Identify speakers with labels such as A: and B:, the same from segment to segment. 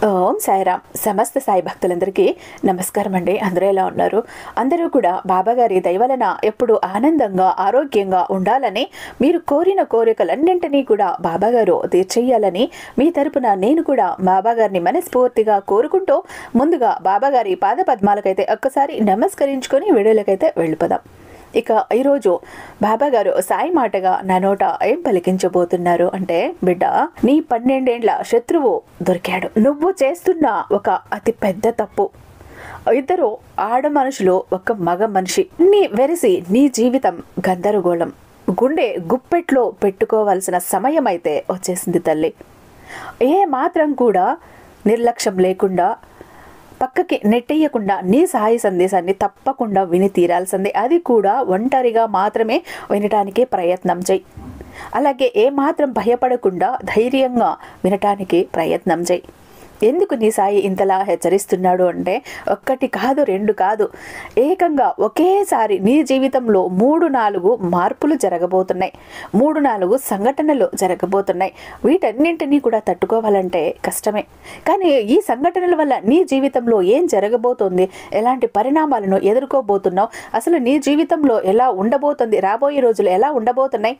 A: ఓం సాయిరామ్. సమస్త సాయి భక్తులందరికీ నమస్కారం అండి. అందరూ ఎలా ఉన్నారు? అందరూ కూడా బాబాగారి దయవలన ఎప్పుడు ఆనందంగా ఆరోగ్యంగా ఉండాలని, మీరు కోరిన కోరికలన్నింటినీ కూడా బాబాగారు తీర్చేయాలని మీ తరపున నేను కూడా బాబాగారిని మనస్ఫూర్తిగా కోరుకుంటూ ముందుగా బాబాగారి పాద పద్మాలకైతే ఒక్కసారి నమస్కరించుకొని వీడియోలకైతే వెళ్ళిపోదాం. ఇక ఈరోజు బాబాగారు సాయి మాటగా నా నోట ఏం పలికించబోతున్నారు అంటే, బిడ్డ, నీ 12 ఏళ్ల శత్రువు దొరికాడు. నువ్వు చేస్తున్న ఒక అతి పెద్ద తప్పు. ఇద్దరు ఆడ మనుషులు, ఒక మగ మనిషి, నీ వెరిసి నీ జీవితం గందరగోళం, గుండె గుప్పెట్లో పెట్టుకోవాల్సిన సమయం అయితే వచ్చేసింది తల్లి. ఏ మాత్రం కూడా నిర్లక్ష్యం లేకుండా, పక్కకి నెట్టేయకుండా నీ సాయి సందేశాన్ని తప్పకుండా విని తీరాల్సిందే. అది కూడా ఒంటరిగా మాత్రమే వినటానికి ప్రయత్నం చేయి. అలాగే ఏ మాత్రం భయపడకుండా ధైర్యంగా వినటానికి ప్రయత్నం చేయి. ఎందుకు నీ సాయి ఇంతలా హెచ్చరిస్తున్నాడు అంటే, 1 కాదు 2 కాదు, ఏకంగా ఒకేసారి నీ జీవితంలో 3-4 మార్పులు జరగబోతున్నాయి. 3-4 సంఘటనలు జరగబోతున్నాయి. వీటన్నింటినీ కూడా తట్టుకోవాలంటే కష్టమే. కానీ ఈ సంఘటనల వల్ల నీ జీవితంలో ఏం జరగబోతోంది, ఎలాంటి పరిణామాలను ఎదుర్కోబోతున్నావు, అసలు నీ జీవితంలో ఎలా ఉండబోతుంది, రాబోయే రోజులు ఎలా ఉండబోతున్నాయి,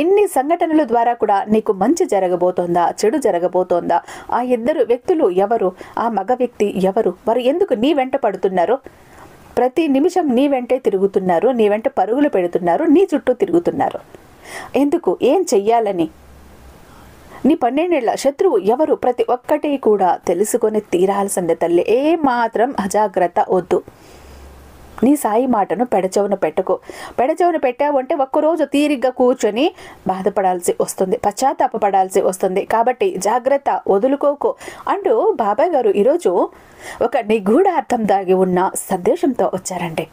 A: ఇన్ని సంఘటనల ద్వారా కూడా నీకు మంచి జరగబోతోందా, చెడు జరగబోతోందా, ఆ ఇద్దరు వ్యక్తులు ఎవరు, ఆ మగ వ్యక్తి ఎవరు, వారు ఎందుకు నీ వెంట పడుతున్నారు, ప్రతి నిమిషం నీ వెంటే తిరుగుతున్నారు, నీ వెంట పరుగులు పెడుతున్నారు, నీ చుట్టూ తిరుగుతున్నారు, ఎందుకు, ఏం చెయ్యాలని, నీ 12 ఏళ్ల శత్రువు ఎవరు, ప్రతి ఒక్కటి కూడా తెలుసుకొని తీరాల్సిందే తల్లి. ఏ మాత్రం అజాగ్రత్త వద్దు. నీ సాయి మాటను పెడచెవున పెట్టుకో. పెడచెవున పెట్టావు అంటే ఒక్కరోజు తీరిగ్గా కూర్చొని బాధపడాల్సి వస్తుంది, పశ్చాత్తాపపడాల్సి వస్తుంది. కాబట్టి జాగ్రత్త, వదులుకోకు అంటూ బాబాయ్ గారు ఈరోజు ఒక నిగూఢ అర్థం దాగి ఉన్న సందేశంతో వచ్చారండి.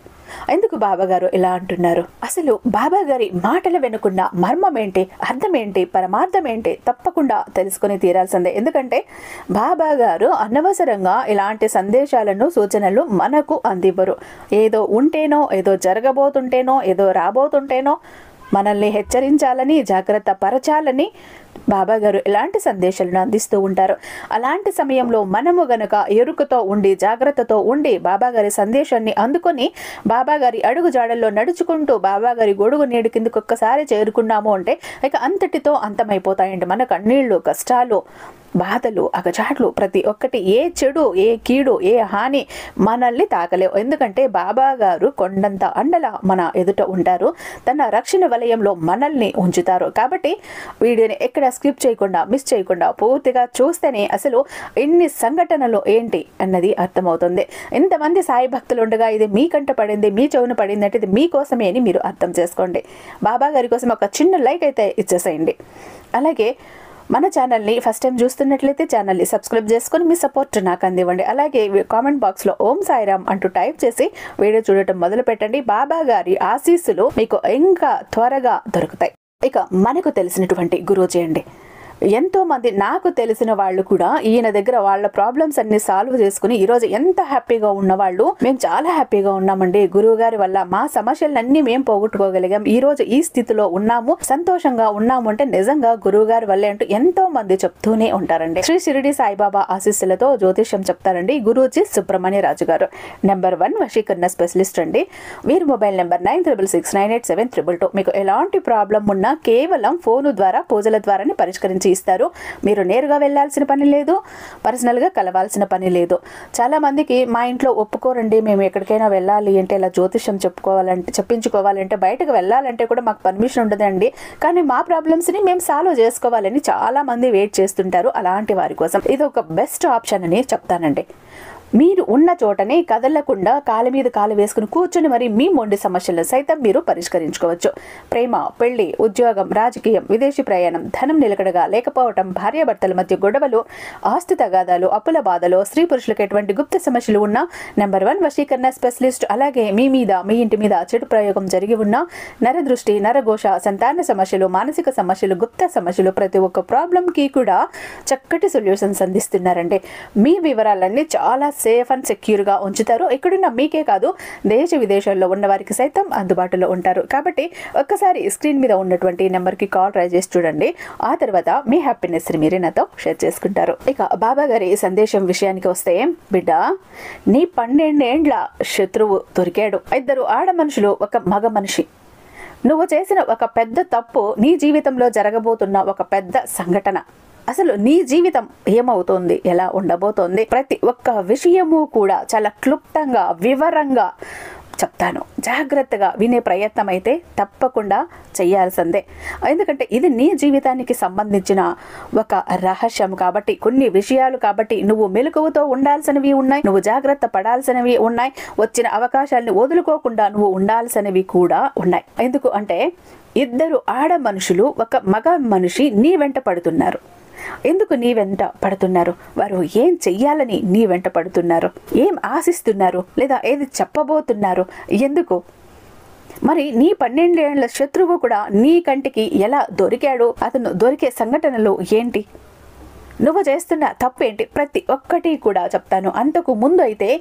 A: ఎందుకు బాబాగారు ఇలా అంటున్నారు, అసలు బాబా గారి మాటల వెనుకున్న మర్మం ఏంటి, అర్థం ఏంటి, పరమార్థం ఏంటి, తప్పకుండా తెలుసుకుని తీరాల్సిందే. ఎందుకంటే బాబా గారు అనవసరంగా ఇలాంటి సందేశాలను, సూచనలు మనకు అందివ్వరు. ఏదో ఉంటేనో, ఏదో జరగబోతుంటేనో, ఏదో రాబోతుంటేనో మనల్ని హెచ్చరించాలని, జాగ్రత్త పరచాలని బాబాగారు ఎలాంటి సందేశాలను అందిస్తూ ఉంటారు. అలాంటి సమయంలో మనము గనక ఎరుకతో ఉండి, జాగ్రత్తతో ఉండి, బాబాగారి సందేశాన్ని అందుకొని బాబాగారి అడుగు జాడల్లో నడుచుకుంటూ బాబాగారి గొడుగు నీడు కిందకు ఒక్కసారి చేరుకున్నాము అంటే ఇక అంతటితో అంతమైపోతాయండి మన కన్నీళ్లు, కష్టాలు, బాధలు, అగచాట్లు, ప్రతి ఒక్కటి. ఏ చెడు, ఏ కీడు, ఏ హాని మనల్ని తాకలేవు. ఎందుకంటే బాబా గారు కొండంత అండల మన ఎదుట ఉంటారు. తన రక్షణ వలయంలో మనల్ని ఉంచుతారు. కాబట్టి వీడియోని ఎక్కడ స్కిప్ చేయకుండా, మిస్ చేయకుండా పూర్తిగా చూస్తేనే అసలు ఎన్ని సంఘటనలు ఏంటి అన్నది అర్థమవుతుంది. ఇంతమంది సాయి భక్తులు ఉండగా ఇది మీ కంట పడింది, మీ చెవున పడింది అంటే ఇది మీకోసమే అని మీరు అర్థం చేసుకోండి. బాబా గారి కోసం ఒక చిన్న లైక్ అయితే ఇచ్చేసేయండి. అలాగే మన ఛానల్ని ఫస్ట్ టైం చూస్తున్నట్లయితే ఛానల్ని సబ్స్క్రైబ్ చేసుకొని మీ సపోర్ట్ నాకు అందివ్వండి. అలాగే కామెంట్ బాక్స్లో ఓం సాయిరామ్ అంటూ టైప్ చేసి వీడియో చూడటం మొదలు పెట్టండి. బాబా గారి ఆశీస్సులు మీకు ఇంకా త్వరగా దొరుకుతాయి. ఇక మనకు తెలిసినటువంటి గురూజీ అండి, ఎంతో మంది నాకు తెలిసిన వాళ్ళు కూడా ఈయన దగ్గర వాళ్ళ ప్రాబ్లమ్స్ అన్ని సాల్వ్ చేసుకుని ఈరోజు ఎంత హ్యాపీగా ఉన్నవాళ్ళు, మేము చాలా హ్యాపీగా ఉన్నామండి, గురువు గారి వల్ల మా సమస్యలన్నీ మేము పోగొట్టుకోగలిగాం, ఈ రోజు ఈ స్థితిలో ఉన్నాము, సంతోషంగా ఉన్నాము అంటే నిజంగా గురువు గారి వల్లే అంటూ ఎంతో మంది చెప్తూనే ఉంటారండి. శ్రీ షిరిడి సాయిబాబా ఆశీస్సులతో జ్యోతిష్యం చెప్తారండి గురూజీ సుబ్రహ్మణ్య రాజు గారు. నెంబర్ 1 వశీకరణ స్పెషలిస్ట్ అండి. వీరి మొబైల్ నెంబర్ 96698722. మీకు ఎలాంటి ప్రాబ్లం ఉన్నా కేవలం ఫోను ద్వారా, పూజల ద్వారానే పరిష్కరించి ఇస్తారు. మీరు నేరుగా వెళ్లాల్సిన పని లేదు, పర్సనల్ గా కలవాల్సిన పని లేదు. చాలా మందికి మా ఇంట్లో ఒప్పుకోరండి, మేము ఎక్కడికైనా వెళ్ళాలి అంటే, ఇలా జ్యోతిష్యం చెప్పించుకోవాలంటే, బయటకు వెళ్ళాలంటే కూడా మాకు పర్మిషన్ ఉండదండి, కానీ మా ప్రాబ్లమ్స్ ని మేము సాల్వ్ చేసుకోవాలని చాలా మంది వెయిట్ చేస్తుంటారు. అలాంటి వారి కోసం ఇది ఒక బెస్ట్ ఆప్షన్ అని చెప్తానండి. మీరు ఉన్న చోటనే కదలకుండా కాలు మీద కాలు వేసుకుని కూర్చొని మరి మీ మొండి సమస్యలను సైతం మీరు పరిష్కరించుకోవచ్చు. ప్రేమ, పెళ్లి, ఉద్యోగం, రాజకీయం, విదేశీ ప్రయాణం, ధనం నిలకడగా లేకపోవటం, భార్యాభర్తల మధ్య గొడవలు, ఆస్తి తగాదాలు, అప్పుల బాధలు, స్త్రీ పురుషులకు ఎటువంటి గుప్త సమస్యలు ఉన్నా నెంబర్ 1 వశీకరణ స్పెషలిస్ట్. అలాగే మీ మీద, మీ ఇంటి మీద చెడు ప్రయోగం జరిగి ఉన్న నరదృష్టి, నరఘోష, సంతాన సమస్యలు, మానసిక సమస్యలు, గుప్త సమస్యలు, ప్రతి ఒక్క ప్రాబ్లం కి కూడా చక్కటి సొల్యూషన్స్ అందిస్తున్నారండి. మీ వివరాలన్నీ చాలా సేఫ్ అండ్ సెక్యూర్గా ఉంచుతారు. ఇక్కడున్న మీకే కాదు, దేశ విదేశాల్లో ఉన్న వారికి సైతం అందుబాటులో ఉంటారు. కాబట్టి ఒక్కసారి స్క్రీన్ మీద ఉన్నటువంటి నెంబర్కి కాల్ ట్రై చేసి చూడండి. ఆ తర్వాత మీ హ్యాపీనెస్ని మీరే నాతో షేర్ చేసుకుంటారు. ఇక బాబా గారి సందేశం విషయానికి వస్తే, బిడ్డ, నీ 12 ఏండ్ల శత్రువు దొరికాడు. 2 ఆడ మనుషులు, ఒక మగ మనిషి. నువ్వు చేసిన ఒక పెద్ద తప్పు నీ జీవితంలో జరగబోతున్న ఒక పెద్ద సంఘటన. అసలు నీ జీవితం ఏమవుతోంది, ఎలా ఉండబోతోంది, ప్రతి ఒక్క విషయము కూడా చాలా క్లుప్తంగా వివరంగా చెప్తాను. జాగ్రత్తగా వినే ప్రయత్నం అయితే తప్పకుండా చేయాల్సిందే. ఎందుకంటే ఇది నీ జీవితానికి సంబంధించిన ఒక రహస్యం కాబట్టి, కొన్ని విషయాలు కాబట్టి నువ్వు మెలకువతో ఉండాల్సినవి ఉన్నాయి, నువ్వు జాగ్రత్త పడాల్సినవి ఉన్నాయి, వచ్చిన అవకాశాలను వదులుకోకుండా నువ్వు ఉండాల్సినవి కూడా ఉన్నాయి. ఎందుకు అంటే 2 ఆడ మనుషులు, ఒక మగ మనిషి నీ వెంట పడుతున్నారు. ఎందుకు నీ వెంట పడుతున్నారు? వారు ఏం చెయ్యాలని నీ వెంట పడుతున్నారు? ఏం ఆశిస్తున్నారు? లేదా ఏది చెప్పబోతున్నారు? ఎందుకు? మరి నీ 12 ఏళ్ల శత్రువు కూడా నీ కంటికి ఎలా దొరికాడు? అతను దొరికే సంఘటనలు ఏంటి? నువ్వు చేస్తున్న తప్పేంటి? ప్రతి ఒక్కటి కూడా చెప్తాను. అంతకు ముందు అయితే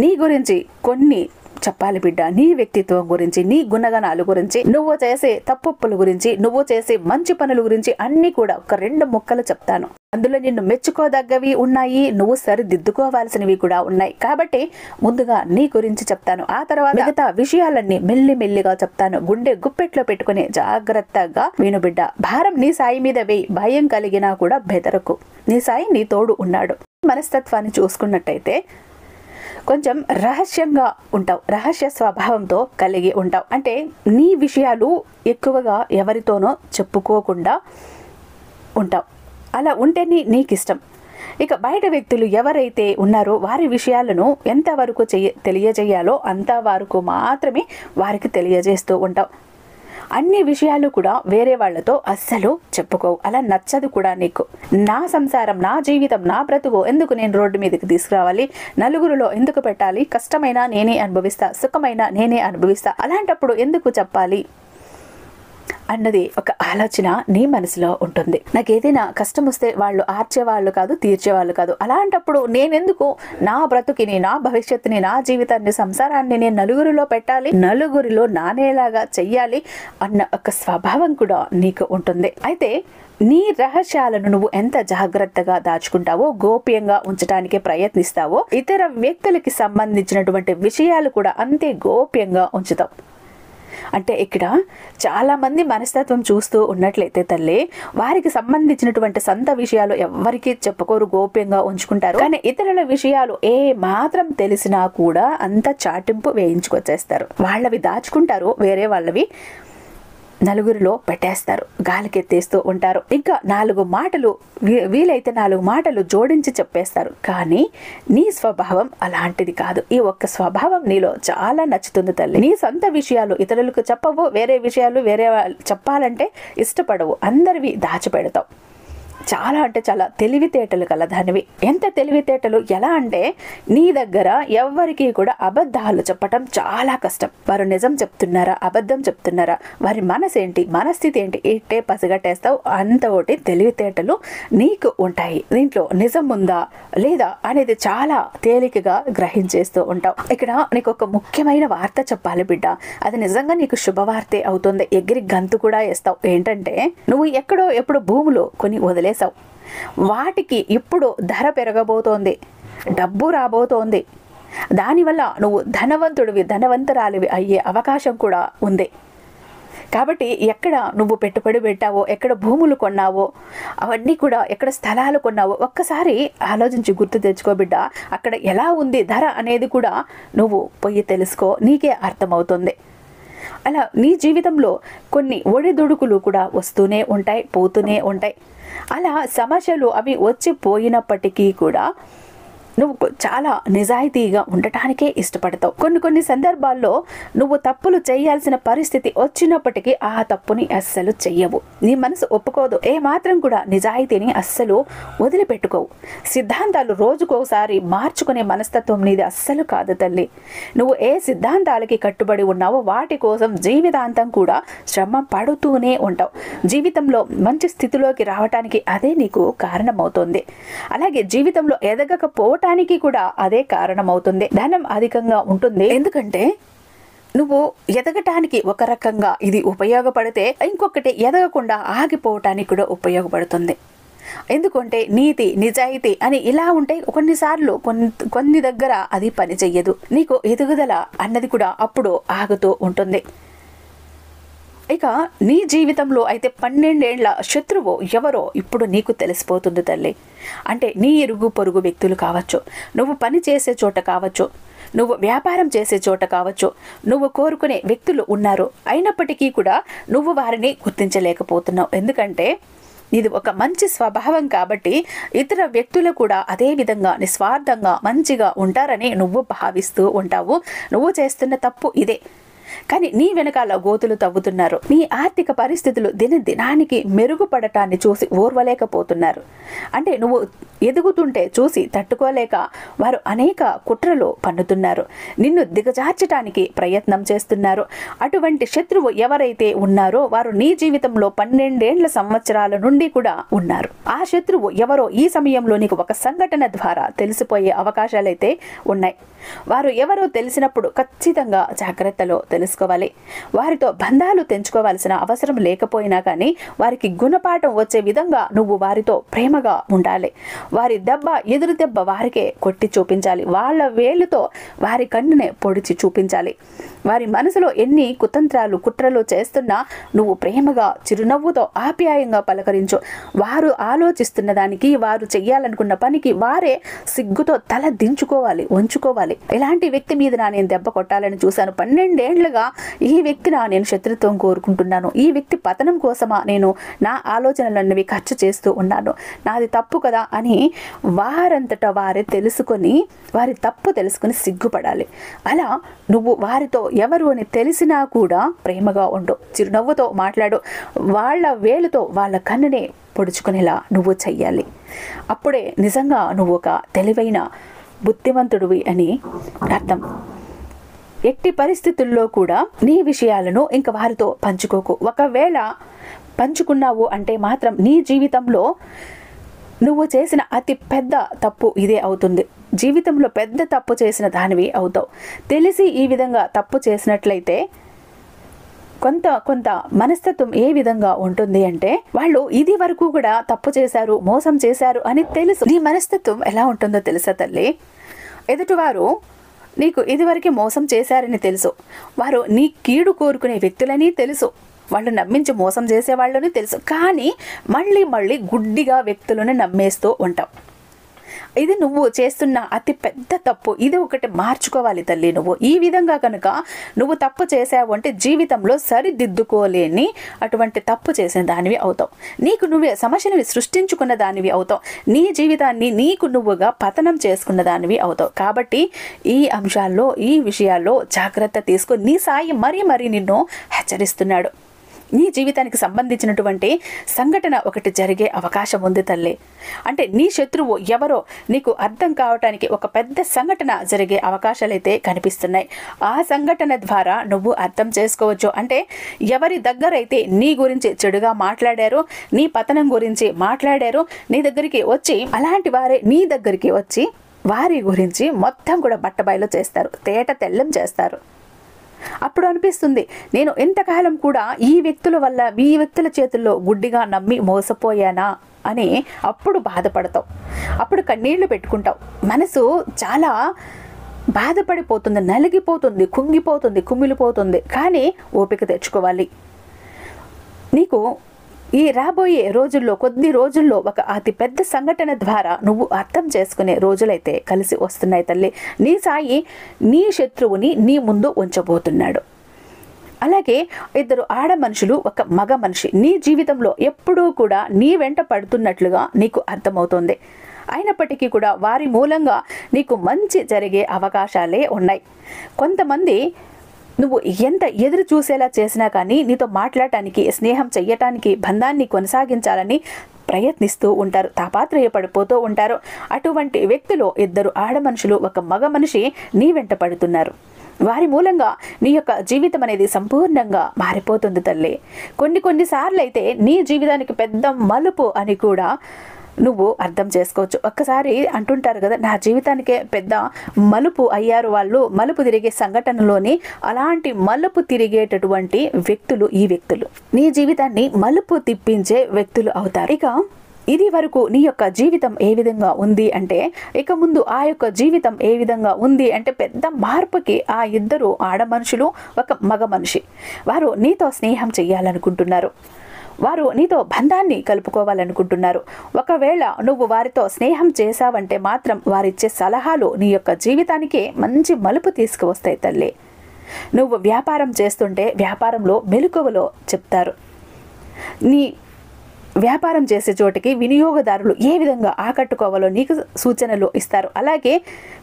A: నీ గురించి కొన్ని చెప్పాలి బిడ్డ. నీ వ్యక్తిత్వం గురించి, నీ గుణగణాల గురించి, నువ్వు చేసే తప్పుల గురించి, నువ్వు చేసే మంచి పనుల గురించి అన్ని కూడా ఒక 2 ముక్కలు చెప్తాను. అందులో నిన్ను మెచ్చుకోదగ్గవి ఉన్నాయి, నువ్వు సరిదిద్దుకోవాల్సినవి కూడా ఉన్నాయి. కాబట్టి ముందుగా నీ గురించి చెప్తాను. ఆ తర్వాత మిగతా విషయాలన్నీ మెల్లిమెల్లిగా చెప్తాను. గుండె గుప్పెట్లో పెట్టుకుని జాగ్రత్తగా విను బిడ్డ. భారం నీ సాయి మీద వేయి. భయం కలిగినా కూడా బెదరకు. నీ సాయి నీ తోడు ఉన్నాడు. మనస్తత్వాన్ని చూసుకున్నట్టయితే కొంచెం రహస్యంగా ఉంటావు, రహస్య స్వభావంతో కలిగి ఉంటావు. అంటే నీ విషయాలు ఎక్కువగా ఎవరితోనో చెప్పుకోకుండా ఉంటావు. అలా ఉంటేనే నీకు ఇష్టం. ఇక బయట వ్యక్తులు ఎవరైతే ఉన్నారో వారి విషయాలను ఎంతవరకు తెలియజేయాలో అంతవరకు మాత్రమే వారికి తెలియజేస్తూ ఉంటావు. అన్ని విషయాలు కూడా వేరే వాళ్లతో అస్సలు చెప్పుకోవు. అలా నచ్చదు కూడా నీకు. నా సంసారం, నా జీవితం, నా బ్రతుకు ఎందుకు నేను రోడ్డు మీదకి తీసుకురావాలి? నలుగురిలో ఎందుకు పెట్టాలి? కష్టమైనా నేనే అనుభవిస్తా, సుఖమైనా నేనే అనుభవిస్తా. అలాంటప్పుడు ఎందుకు చెప్పాలి అన్నది ఒక ఆలోచన నీ మనసులో ఉంటుంది. నాకు ఏదైనా కష్టం వస్తే వాళ్ళు ఆర్చేవాళ్ళు కాదు, తీర్చేవాళ్ళు కాదు. అలాంటప్పుడు నేనెందుకు నా బ్రతుకిని, నా భవిష్యత్తుని, నా జీవితాన్ని, సంసారాన్ని నేను నలుగురిలో పెట్టాలి, నలుగురిలో నానేలాగా చెయ్యాలి అన్న ఒక స్వభావం కూడా నీకు ఉంటుంది. అయితే నీ రహస్యాలను నువ్వు ఎంత జాగ్రత్తగా దాచుకుంటావో, గోప్యంగా ఉంచడానికి ప్రయత్నిస్తావో, ఇతర వ్యక్తులకి సంబంధించినటువంటి విషయాలు కూడా అంతే గోప్యంగా ఉంచుతావు. అంటే ఇక్కడ చాలా మంది మనస్తత్వం చూస్తూ ఉన్నట్లయితే తల్లి, వారికి సంబంధించినటువంటి సొంత విషయాలు ఎవరికి చెప్పుకోరు, గోప్యంగా ఉంచుకుంటారు. కానీ ఇతరుల విషయాలు ఏ మాత్రం తెలిసినా కూడా అంత చాటింపు వేయించుకొచ్చేస్తారు. వాళ్ళవి దాచుకుంటారు, వేరే వాళ్ళవి నలుగురిలో పెట్టేస్తారు, గాలికెత్తేస్తూ ఉంటారు. ఇంకా 4 మాటలు వీలైతే 4 మాటలు జోడించి చెప్పేస్తారు. కానీ నీ స్వభావం అలాంటిది కాదు. ఈ ఒక్క స్వభావం నీలో చాలా నచ్చుతుంది తల్లి. నీ సొంత విషయాలు ఇతరులకు చెప్పవు, వేరే విషయాలు వేరే చెప్పాలంటే ఇష్టపడవు, అందరివి దాచిపెడతావు. చాలా అంటే చాలా తెలివితేటలు కలదానివి. ఎంత తెలివితేటలు ఎలా అంటే నీ దగ్గర ఎవ్వరికి కూడా అబద్ధాలు చెప్పటం చాలా కష్టం. వారు నిజం చెప్తున్నారా, అబద్ధం చెప్తున్నారా, వారి మనసేంటి, మనస్థితి ఏంటి, ఇట్టే పసిగట్టేస్తావు. అంత ఒకటి తెలివితేటలు నీకు ఉంటాయి. దీంట్లో నిజం ఉందా లేదా అనేది చాలా తేలికగా గ్రహించేస్తూ ఉంటావు. ఇక్కడ నీకు ఒక ముఖ్యమైన వార్త చెప్పాలి బిడ్డ. అది నిజంగా నీకు శుభవార్తే అవుతుంది. ఎగిరి గంతు కూడా వేస్తావు. ఏంటంటే నువ్వు ఎక్కడో ఎప్పుడు భూములు కొని వదిలేసావు. వాటికి ఇప్పుడు ధర పెరగబోతోంది, డబ్బు రాబోతోంది. దానివల్ల నువ్వు ధనవంతురాలివి అయ్యే అవకాశం కూడా ఉంది. కాబట్టి ఎక్కడ నువ్వు పెట్టుబడి పెట్టావో, ఎక్కడ భూములు కొన్నావో, అవన్నీ కూడా ఎక్కడ స్థలాలు కొన్నావో ఒక్కసారి ఆలోచించి గుర్తు తెచ్చుకో బిడ్డ. అక్కడ ఎలా ఉంది ధర అనేది కూడా నువ్వు పోయి తెలుసుకో, నీకే అర్థమవుతుంది. అలా నీ జీవితంలో కొన్ని ఒడిదుడుకులు కూడా వస్తూనే ఉంటాయి, పోతూనే ఉంటాయి. అలా సమస్యలు అవి వచ్చి పోయినప్పటికీ కూడా నువ్వు చాలా నిజాయితీగా ఉండటానికే ఇష్టపడతావు. కొన్ని సందర్భాల్లో నువ్వు తప్పులు చేయాల్సిన పరిస్థితి వచ్చినప్పటికీ ఆ తప్పుని అస్సలు చెయ్యవు. నీ మనసు ఒప్పుకోదు. ఏ మాత్రం కూడా నిజాయితీని అస్సలు వదిలిపెట్టుకోవు. సిద్ధాంతాలు రోజుకోసారి మార్చుకునే మనస్తత్వం నీది అస్సలు కాదు తల్లి. నువ్వు ఏ సిద్ధాంతాలకి కట్టుబడి ఉన్నావో వాటి కోసం జీవితాంతం కూడా శ్రమ పడుతూనే ఉంటావు. జీవితంలో మంచి స్థితిలోకి రావటానికి అదే నీకు కారణమవుతుంది. అలాగే జీవితంలో ఎదగకపోవటం పోవటానికి కూడా అదే కారణమవుతుంది. ధనం అధికంగా ఉంటుంది, ఎందుకంటే నువ్వు ఎదగటానికి ఒక రకంగా ఇది ఉపయోగపడితే ఇంకొకటి ఎదగకుండా ఆగిపోవటానికి కూడా ఉపయోగపడుతుంది. ఎందుకంటే నీతి నిజాయితీ అని ఇలా ఉంటే కొన్నిసార్లు కొన్ని దగ్గర అది పని చెయ్యదు. నీకు ఎదుగుదల అన్నది కూడా అప్పుడు ఆగుతూ ఉంటుంది. ఇక నీ జీవితంలో అయితే 12 ఏళ్ల శత్రువు ఎవరో ఇప్పుడు నీకు తెలిసిపోతుంది తల్లి. అంటే నీ ఇరుగు పొరుగు వ్యక్తులు కావచ్చు, నువ్వు పని చేసే చోట కావచ్చు, నువ్వు వ్యాపారం చేసే చోట కావచ్చు, నువ్వు కోరుకునే వ్యక్తులు ఉన్నారు. అయినప్పటికీ కూడా నువ్వు వారిని గుర్తించలేకపోతున్నావు. ఎందుకంటే ఇది ఒక మంచి స్వభావం కాబట్టి ఇతర వ్యక్తులు కూడా అదే విధంగా నిస్వార్థంగా మంచిగా ఉంటారని నువ్వు భావిస్తూ ఉంటావు. నువ్వు చేస్తున్న తప్పు ఇదే. కానీ నీ వెనకాల గోతులు తవ్వుతున్నారు. నీ ఆర్థిక పరిస్థితులు దినానికి మెరుగుపడటాన్ని చూసి ఓర్వలేకపోతున్నారు. అంటే నువ్వు ఎదుగుతుంటే చూసి తట్టుకోలేక వారు అనేక కుట్రలు పన్నుతున్నారు. నిన్ను దిగజార్చటానికి ప్రయత్నం చేస్తున్నారు. అటువంటి శత్రువు ఎవరైతే ఉన్నారో వారు నీ జీవితంలో 12 సంవత్సరాల నుండి కూడా ఉన్నారు. ఆ శత్రువు ఎవరో ఈ సమయంలో నీకు ఒక సంఘటన ద్వారా తెలిసిపోయే అవకాశాలైతే ఉన్నాయి. వారు ఎవరో తెలిసినప్పుడు ఖచ్చితంగా జాగ్రత్తలో తెలుసుకోవాలి. వారితో బంధాలు తెంచుకోవాల్సిన అవసరం లేకపోయినా కానీ వారికి గుణపాఠం వచ్చే విధంగా నువ్వు వారితో ప్రేమగా ఉండాలి. వారి దెబ్బ ఎదురు దెబ్బ వారికే కొట్టి చూపించాలి. వాళ్ళ వేలుతో వారి కన్నునే పొడిచి చూపించాలి. వారి మనసులో ఎన్ని కుతంత్రాలు కుట్రలు చేస్తున్నా నువ్వు ప్రేమగా చిరునవ్వుతో ఆప్యాయంగా పలకరించు. వారు ఆలోచిస్తున్న దానికి, వారు చెయ్యాలనుకున్న పనికి వారే సిగ్గుతో తల దించుకోవాలి, వంచుకోవాలి. ఇలాంటి వ్యక్తి మీద నేను దెబ్బ కొట్టాలని చూశాను. 12 ఏళ్లుగా ఈ వ్యక్తిని నేను శత్రుత్వం కోరుకుంటున్నాను. ఈ వ్యక్తి పతనం కోసమా నేను నా ఆలోచనలన్నవి ఖర్చు చేస్తూ ఉన్నాను. నాది తప్పు కదా అని వారంతటా వారే తెలుసుకొని, వారి తప్పు తెలుసుకొని సిగ్గుపడాలి. అలా నువ్వు వారితో ఎవరు అని తెలిసినా కూడా ప్రేమగా ఉండు, చిరునవ్వుతో మాట్లాడు. వాళ్ళ వేలుతో వాళ్ళ కన్నునే పొడుచుకునేలా నువ్వు చెయ్యాలి. అప్పుడే నిజంగా నువ్వు ఒక తెలివైన బుద్ధిమంతుడివి అని అర్థం. ఎట్టి పరిస్థితుల్లో కూడా నీ విషయాలను ఇంక వారితో పంచుకోకు. ఒకవేళ పంచుకున్నావు అంటే మాత్రం నీ జీవితంలో నువ్వు చేసిన అతి పెద్ద తప్పు ఇదే అవుతుంది. జీవితంలో పెద్ద తప్పు చేసిన దానివి అవుతావు. తెలిసి ఈ విధంగా తప్పు చేసినట్లయితే కొంత మనస్తత్వం ఏ విధంగా ఉంటుంది అంటే వాళ్ళు ఇది వరకు కూడా తప్పు చేశారు, మోసం చేశారు అని తెలుసు. నీ మనస్తత్వం ఎలా ఉంటుందో తెలుసా తల్లి? ఎదుటివారు నీకు ఇదివరకే మోసం చేశారని తెలుసు, వారు నీ కీడు కోరుకునే వ్యక్తులని తెలుసు, వాళ్ళు నమ్మించి మోసం చేసేవాళ్ళని తెలుసు. కానీ మళ్ళీ గుడ్డిగా వ్యక్తులను నమ్మేస్తూ ఉంటావు. ఇది నువ్వు చేస్తున్న అతి పెద్ద తప్పు. ఇది ఒకటి మార్చుకోవాలి తల్లి. నువ్వు ఈ విధంగా కనుక నువ్వు తప్పు చేసావు అంటే జీవితంలో సరిదిద్దుకోలేని అటువంటి తప్పు చేసిన దానివి అవుతావు. నీకు నువ్వే సమస్యని సృష్టించుకున్న దానివి అవుతావు. నీ జీవితాన్ని నీకు నువ్వుగా పతనం చేసుకున్న దానివి అవుతావు. కాబట్టి ఈ అంశాల్లో, ఈ విషయాల్లో జాగ్రత్త తీసుకొని నీ సాయి మరీ నిన్ను హెచ్చరిస్తున్నాడు. నీ జీవితానికి సంబంధించినటువంటి సంఘటన ఒకటి జరిగే అవకాశం ఉంది తల్లి. అంటే నీ శత్రువు ఎవరో నీకు అర్థం కావటానికి ఒక పెద్ద సంఘటన జరిగే అవకాశాలైతే కనిపిస్తున్నాయి. ఆ సంఘటన ద్వారా నువ్వు అర్థం చేసుకోవచ్చు. అంటే ఎవరి దగ్గరైతే నీ గురించి చెడుగా మాట్లాడారో, నీ పతనం గురించి మాట్లాడారో, నీ దగ్గరికి వచ్చి అలాంటి వారే నీ దగ్గరికి వచ్చి వారి గురించి మొత్తం కూడా బట్టబయలు చేస్తారు, తేట తెల్లం చేస్తారు. అప్పుడు అనిపిస్తుంది, నేను ఎంతకాలం కూడా ఈ వ్యక్తుల వల్ల, ఈ వ్యక్తుల చేతుల్లో గుడ్డిగా నమ్మి మోసపోయానా అని అప్పుడు బాధపడతావు. అప్పుడు కన్నీళ్లు పెట్టుకుంటావు. మనసు చాలా బాధపడిపోతుంది, నలిగిపోతుంది, కుంగిపోతుంది, కుమిలిపోతుంది. కానీ ఓపిక తెచ్చుకోవాలి. నీకు ఈ రాబోయే రోజుల్లో, కొద్ది రోజుల్లో ఒక అతి పెద్ద సంఘటన ద్వారా నువ్వు అర్థం చేసుకునే రోజులైతే కలిసి వస్తున్నాయి తల్లి. నీ సాయి నీ శత్రువుని నీ ముందు ఉంచబోతున్నాడు. అలాగే ఇద్దరు ఆడ మనుషులు, ఒక మగ మనిషి నీ జీవితంలో ఎప్పుడూ కూడా నీ వెంట పడుతున్నట్లుగా నీకు అర్థమవుతుంది. అయినప్పటికీ కూడా వారి మూలంగా నీకు మంచి జరిగే అవకాశాలే ఉన్నాయి. కొంతమంది నువ్వు ఎంత ఎదురు చూసేలా చేసినా కానీ నీతో మాట్లాడటానికి, స్నేహం చెయ్యటానికి, బంధాన్ని కొనసాగించాలని ప్రయత్నిస్తూ ఉంటారు, తాపాత్రయపడిపోతూ ఉంటారు. అటువంటి వ్యక్తులు ఇద్దరు ఆడ మనుషులు, ఒక మగ మనిషి నీ వెంట పడుతున్నారు. వారి మూలంగా నీ యొక్క జీవితం అనేది సంపూర్ణంగా మారిపోతుంది తల్లి. కొన్నిసార్లు అయితే నీ జీవితానికి పెద్ద మలుపు అని కూడా నువ్వు అర్థం చేసుకోవచ్చు. ఒక్కసారి అంటుంటారు కదా, నా జీవితానికే పెద్ద మలుపు అయ్యారు వాళ్ళు, మలుపు తిరిగే సంఘటనలోని అలాంటి మలుపు తిరిగేటటువంటి వ్యక్తులు ఈ వ్యక్తులు నీ జీవితాన్ని మలుపు తిప్పించే వ్యక్తులు అవుతారు. ఇక ఇది వరకు నీ యొక్క జీవితం ఏ విధంగా ఉంది అంటే, ఇక ముందు ఆ యొక్క జీవితం ఏ విధంగా ఉంది అంటే, పెద్ద మార్పుకి ఆ ఇద్దరు ఆడ మనుషులు ఒక మగ మనిషి వారు నీతో స్నేహం చేయాలనుకుంటున్నారు. వారు నీతో బంధాన్ని కలుపుకోవాలనుకుంటున్నారు. ఒకవేళ నువ్వు వారితో స్నేహం చేశావంటే మాత్రం వారిచ్చే సలహాలు నీ యొక్క జీవితానికే మంచి మలుపు తీసుకువస్తాయి తల్లి. నువ్వు వ్యాపారం చేస్తుంటే వ్యాపారంలో మెలకువలో చెప్తారు. నీ వ్యాపారం చేసే చోటికి వినియోగదారులు ఏ విధంగా ఆకట్టుకోవాలో నీకు సూచనలు ఇస్తారు. అలాగే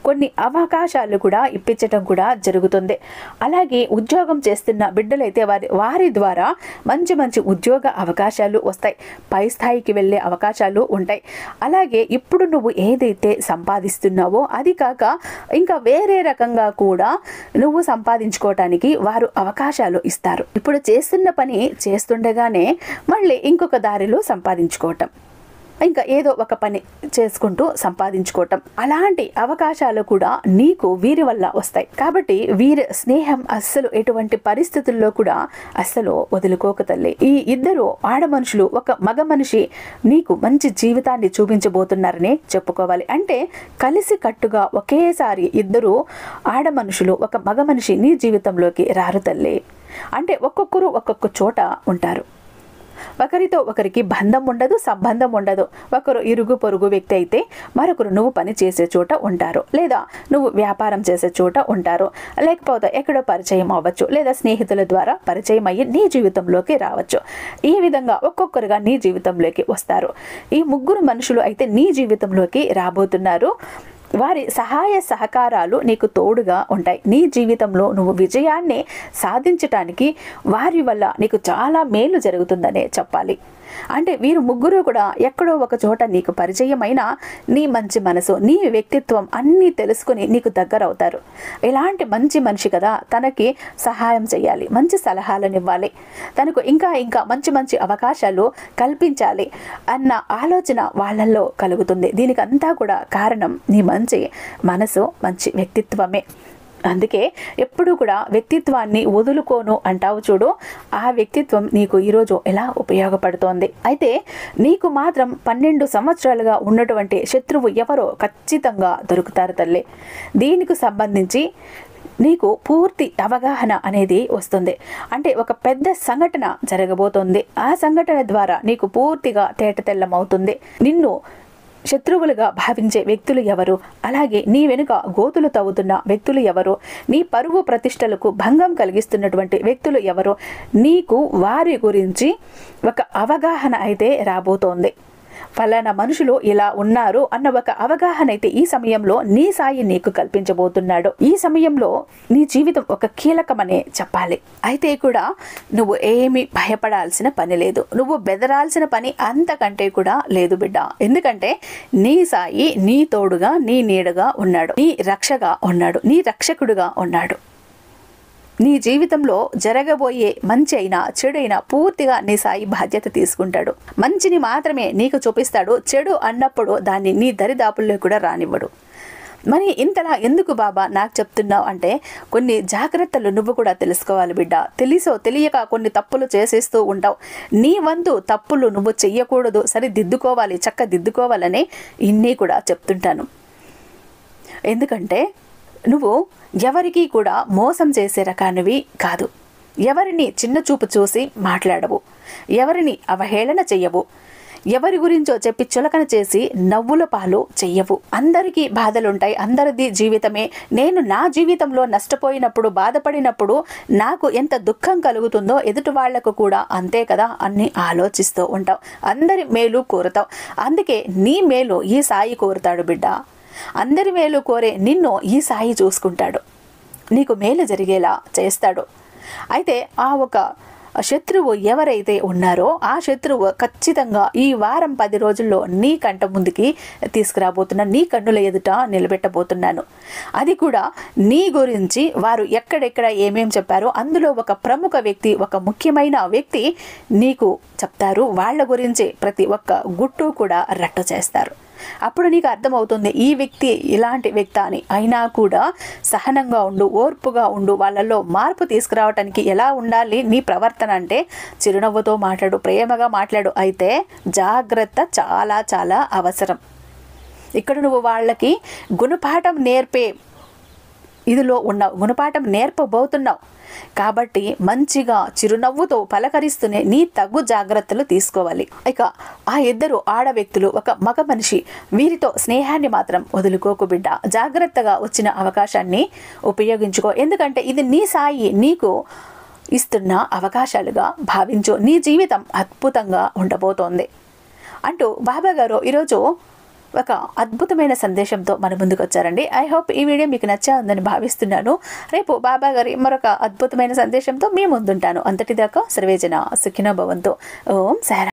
A: కొన్ని అవకాశాలు కూడా ఇప్పించటం కూడా జరుగుతుంది. అలాగే ఉద్యోగం చేస్తున్న బిడ్డలైతే వారి ద్వారా మంచి మంచి ఉద్యోగ అవకాశాలు వస్తాయి, పై స్థాయికి వెళ్ళే అవకాశాలు ఉంటాయి. అలాగే ఇప్పుడు నువ్వు ఏదైతే సంపాదిస్తున్నావో అది కాక ఇంకా వేరే రకంగా కూడా నువ్వు సంపాదించుకోవటానికి వారు అవకాశాలు ఇస్తారు. ఇప్పుడు చేస్తున్న పని చేస్తుండగానే మళ్ళీ ఇంకొక దారిలో సంపాదించుకోవటం, ఇంకా ఏదో ఒక పని చేసుకుంటూ సంపాదించుకోవటం, అలాంటి అవకాశాలు కూడా నీకు వీరి వల్ల వస్తాయి. కాబట్టి వీరి స్నేహం అస్సలు ఎటువంటి పరిస్థితుల్లో కూడా అస్సలు వదులుకోక తల్లి. ఈ ఇద్దరు ఆడ మనుషులు ఒక మగ మనిషి నీకు మంచి జీవితాన్ని చూపించబోతున్నారని చెప్పుకోవాలి. అంటే కలిసి కట్టుగా ఒకేసారి ఇద్దరు ఆడ మనుషులు ఒక మగ మనిషి నీ జీవితంలోకి రారు తల్లి. అంటే ఒక్కొక్కరు ఒక్కొక్క చోట ఉంటారు. ఒకరితో ఒకరికి బంధం ఉండదు, సంబంధం ఉండదు. ఒకరు ఇరుగు పొరుగు వ్యక్తి అయితే మరొకరు నువ్వు పని చేసే చోట ఉంటారు, లేదా నువ్వు వ్యాపారం చేసే చోట ఉంటారు, లేకపోతే ఎక్కడో పరిచయం అవ్వచ్చు, లేదా స్నేహితుల ద్వారా పరిచయం అయ్యి నీ జీవితంలోకి రావచ్చు. ఈ విధంగా ఒక్కొక్కరుగా నీ జీవితంలోకి వస్తారు. ఈ ముగ్గురు మనుషులు అయితే నీ జీవితంలోకి రాబోతున్నారు. వారి సహాయ సహకారాలు నీకు తోడుగా ఉంటాయి. నీ జీవితంలో నువ్వు విజయాన్ని సాధించటానికి వారి వల్ల నీకు చాలా మేలు జరుగుతుందనే చెప్పాలి. అంటే వీరు ముగ్గురు కూడా ఎక్కడో ఒక చోట నీకు పరిచయమైన నీ మంచి మనసు, నీ వ్యక్తిత్వం అన్నీ తెలుసుకుని నీకు దగ్గర అవుతారు. ఇలాంటి మంచి మనిషి కదా, తనకి సహాయం చేయాలి, మంచి సలహాలను ఇవ్వాలి, తనకు ఇంకా ఇంకా మంచి మంచి అవకాశాలు కల్పించాలి అన్న ఆలోచన వాళ్ళల్లో కలుగుతుంది. దీనికి అంతా కూడా కారణం నీ మంచి మనసు, మంచి వ్యక్తిత్వమే. అందుకే ఎప్పుడు కూడా వ్యక్తిత్వాన్ని వదులుకోను అంటావు చూడు, ఆ వ్యక్తిత్వం నీకు ఈరోజు ఎలా ఉపయోగపడుతోంది. అయితే నీకు మాత్రం 12 సంవత్సరాలుగా ఉన్నటువంటి శత్రువు ఎవరో ఖచ్చితంగా దొరుకుతారు తల్లి. దీనికి సంబంధించి నీకు పూర్తి అవగాహన అనేది వస్తుంది. అంటే ఒక పెద్ద సంఘటన జరగబోతోంది. ఆ సంఘటన ద్వారా నీకు పూర్తిగా తేటతెల్లమవుతుంది. నిన్ను శత్రువులుగా భావించే వ్యక్తులు ఎవరు, అలాగే నీ వెనుక గోతులు తవ్వుతున్న వ్యక్తులు ఎవరు, నీ పరువు ప్రతిష్టలకు భంగం కలిగిస్తున్నటువంటి వ్యక్తులు ఎవరు, నీకు వారి గురించి ఒక అవగాహన అయితే రాబోతోంది. ఫలానా మనుషులు ఇలా ఉన్నారు అన్న ఒక అవగాహన అయితే ఈ సమయంలో నీ సాయి నీకు కల్పించబోతున్నాడు. ఈ సమయంలో నీ జీవితం ఒక కీలకమనే చెప్పాలి. అయితే కూడా నువ్వు ఏమీ భయపడాల్సిన పని లేదు, నువ్వు బెదరాల్సిన పని అంతకంటే కూడా లేదు బిడ్డ. ఎందుకంటే నీ సాయి నీ తోడుగా, నీ నీడగా ఉన్నాడు, నీ రక్షగా ఉన్నాడు, నీ రక్షకుడుగా ఉన్నాడు. నీ జీవితంలో జరగబోయే మంచి అయినా చెడైనా పూర్తిగా నీ సాయి బాధ్యత తీసుకుంటాడు. మంచిని మాత్రమే నీకు చూపిస్తాడు, చెడు అన్నప్పుడు దాన్ని నీ దరిదాపుల్లో కూడా రానివ్వడు. మరి ఇంతలా ఎందుకు బాబా నాకు చెప్తున్నావు అంటే, కొన్ని జాగ్రత్తలు నువ్వు కూడా తెలుసుకోవాలి బిడ్డ. తెలిసో తెలియక కొన్ని తప్పులు చేసేస్తూ ఉంటావు. నీ వంతు తప్పులు నువ్వు చెయ్యకూడదు, సరిదిద్దుకోవాలి, చక్కదిద్దుకోవాలని ఇన్ని కూడా చెప్తుంటాను. ఎందుకంటే నువ్వు ఎవరికీ కూడా మోసం చేసే రకానివి కాదు. ఎవరిని చిన్న చూపు చూసి మాట్లాడవు, ఎవరిని అవహేళన చెయ్యవు, ఎవరి గురించో చెప్పి చులకన చేసి నవ్వుల పాలు చెయ్యవు. అందరికీ బాధలుంటాయి, అందరిది జీవితమే. నేను నా జీవితంలో నష్టపోయినప్పుడు, బాధపడినప్పుడు నాకు ఎంత దుఃఖం కలుగుతుందో ఎదుటి వాళ్లకు కూడా అంతే కదా అన్ని ఆలోచిస్తూ ఉంటావు. అందరి మేలు కోరుతావు. అందుకే నీ మేలు ఈ సాయి కోరుతాడు బిడ్డ. అందరి మేలు కోరే నిన్ను ఈ సాయి చూసుకుంటాడు, నీకు మేలు జరిగేలా చేస్తాడు. అయితే ఆ ఒక శత్రువు ఎవరైతే ఉన్నారో ఆ శత్రువు ఖచ్చితంగా ఈ వారం 10 రోజుల్లో నీ కంట ముందుకి తీసుకురాబోతున్నాను, నీ కన్నుల ఎదుట నిలబెట్టబోతున్నాను. అది కూడా నీ గురించి వారు ఎక్కడెక్కడ ఏమేం చెప్పారో అందులో ఒక ప్రముఖ వ్యక్తి, ఒక ముఖ్యమైన వ్యక్తి నీకు చెప్తారు. వాళ్ళ గురించి ప్రతి ఒక్క గుట్టు కూడా రట్టు చేస్తారు. అప్పుడు నీకు అర్థమవుతుంది ఈ వ్యక్తి ఇలాంటి వ్యక్తి అని. అయినా కూడా సహనంగా ఉండు, ఓర్పుగా ఉండు, వాళ్ళల్లో మార్పు తీసుకురావటానికి ఎలా ఉండాలి నీ ప్రవర్తన అంటే చిరునవ్వుతో మాట్లాడు, ప్రేమగా మాట్లాడు. అయితే జాగ్రత్త చాలా చాలా అవసరం. ఇక్కడ నువ్వు వాళ్ళకి గుణపాఠం నేర్పే ఇదిలో ఉన్నావు, గుణపాఠం నేర్పబోతున్నావు. కాబట్టి మంచిగా చిరునవ్వుతో పలకరిస్తూనే నీ తగు జాగ్రత్తలు తీసుకోవాలి. ఇక ఆ ఇద్దరు ఆడ వ్యక్తులు, ఒక మగ మనిషి, వీరితో స్నేహాన్ని మాత్రం వదులుకోకు బిడ్డ. జాగ్రత్తగా వచ్చిన అవకాశాన్ని ఉపయోగించుకో. ఎందుకంటే ఇది నీ సాయి నీకు ఇస్తున్న అవకాశాలుగా భావించు. నీ జీవితం అద్భుతంగా ఉండబోతోంది అంటూ బాబా గారు ఈరోజు ఒక అద్భుతమైన సందేశంతో మన ముందుకు వచ్చారండి. ఐ హోప్ ఈ వీడియో మీకు నచ్చా ఉందని భావిస్తున్నాను. రేపు బాబా గారి మరొక అద్భుతమైన సందేశంతో మీ ముందుంటాను. అంతటిదాకా సర్వేజన సుఖినో భవంతు. ఓం సాయిరామ్.